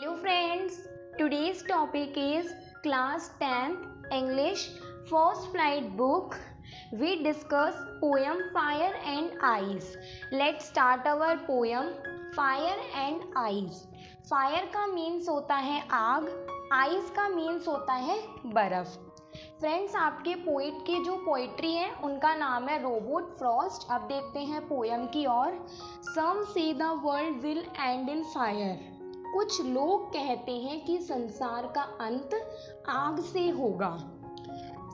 Hello friends, today's topic is class 10th English first flight book. We discuss poem Fire and Ice. Let's start our poem Fire and Ice. Fire का means होता है आग, ice का means होता है बर्फ. Friends, आपके poet की जो पोइट्री है उनका नाम है रॉबर्ट फ्रॉस्ट. अब देखते हैं पोयम की ओर. सम से the world will and in fire. कुछ लोग कहते हैं कि संसार का अंत आग से होगा.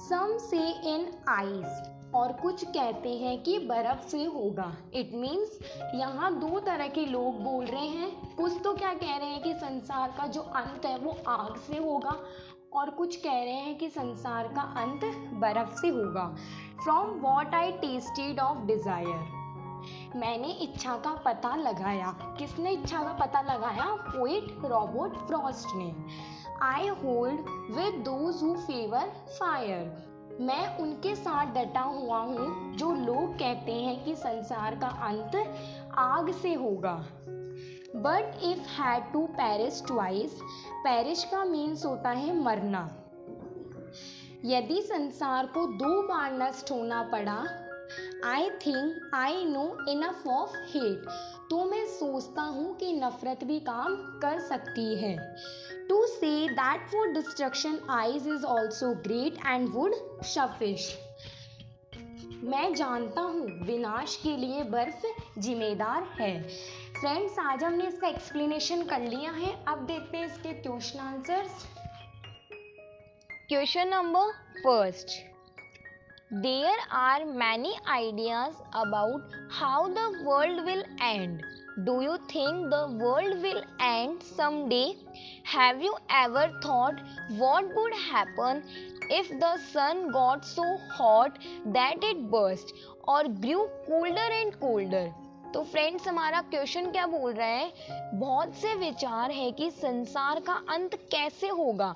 सम से इन आइस. और कुछ कहते हैं कि बर्फ से होगा. इट मीन्स यहाँ दो तरह के लोग बोल रहे हैं. कुछ तो क्या कह रहे हैं कि संसार का जो अंत है वो आग से होगा, और कुछ कह रहे हैं कि संसार का अंत बर्फ से होगा. From what I tasted of desire. मैंने इच्छा का पता लगाया. किसने इच्छा का पता लगाया? पोइट रॉबर्ट फ्रॉस्ट ने. I hold with those who favour fire. मैं उनके साथ डटा हुआ हूँ जो लोग कहते हैं कि संसार का अंत आग से होगा. But if had to perish twice. Perish का मीन्स होता है मरना. यदि संसार को दो बार नष्ट होना पड़ा. I think I know enough of hate. तो मैं सोचता हूँ कि नफरत भी काम कर सकती है. To say that for destruction eyes is also great and would suffice. मैं जानता हूँ विनाश के लिए बर्फ जिम्मेदार है. फ्रेंड्स, आज हमने इसका एक्सप्लेनेशन कर लिया है. अब देखते हैं इसके question answers. Question number first. There are many ideas about how the world will end. Do you think the world will end someday? Have you ever thought what would happen if the sun got so hot that it burst or grew colder and colder? तो friends, हमारा question क्या बोल रहा है? बहुत से विचार है कि संसार का अंत कैसे होगा.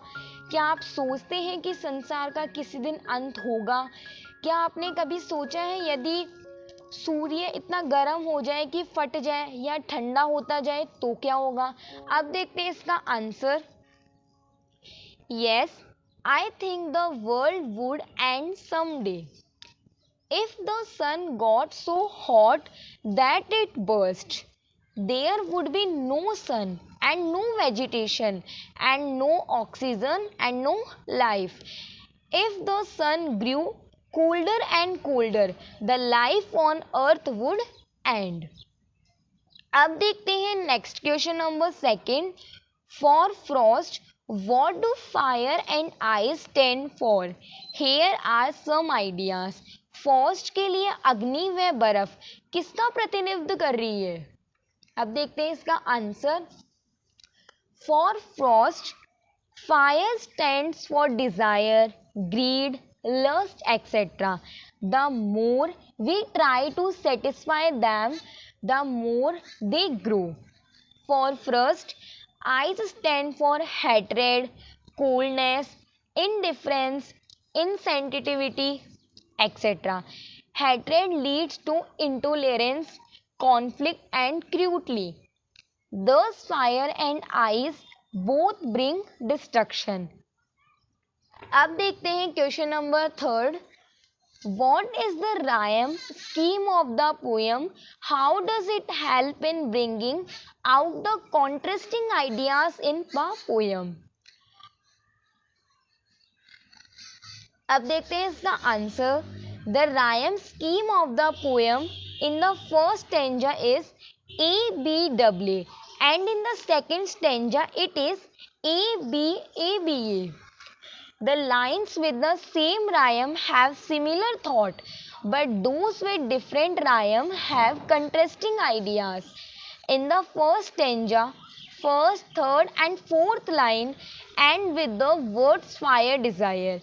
क्या आप सोचते हैं कि संसार का किसी दिन अंत होगा? क्या आपने कभी सोचा है यदि सूर्य इतना गर्म हो जाए कि फट जाए या ठंडा होता जाए तो क्या होगा? अब देखते हैं इसका answer. Yes, I think the world would and someday. If the sun got so hot that it burst, there would be no sun and no vegetation and no oxygen and no life. If the sun grew colder and colder, the life on earth would end. अब देखते हैं next question number second. For Frost, what do fire and ice stand for? Here are some ideas. Frost के लिए अग्नि व बर्फ किसका प्रतिनिधित्व कर रही है? अब देखते हैं इसका answer. For frost, fire stands for desire, greed, lust etcetera. The more we try to satisfy them, the more they grow. For frost, ice stands for hatred, coldness, indifference, insensitivity, etc. Hatred leads to intolerance, conflict and cruelty. Thus fire and ice both bring destruction. अब देखते हैं question number third. What is the rhyme scheme of the poem? How does it help in bringing out the contrasting ideas in the poem? अब देखते हैं इसका answer. The rhyme scheme of the poem in the first stanza is ABAA and in the second stanza it is ABABA. The lines with the same rhyme have similar thought, but those with different rhyme have contrasting ideas. In the first stanza, first, third and fourth line end with the words fire, desire.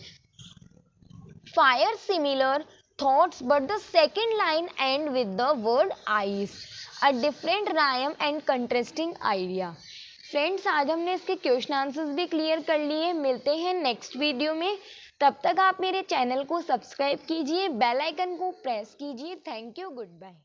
Fire similar thoughts, but the second line end with the word ice. A different rhyme and contrasting idea. Friends, आज हमने इसके question answers भी clear कर लिए. मिलते हैं next video में. तब तक आप मेरे चैनल को सब्सक्राइब कीजिए, बेल आइकन को प्रेस कीजिए. Thank you, good bye.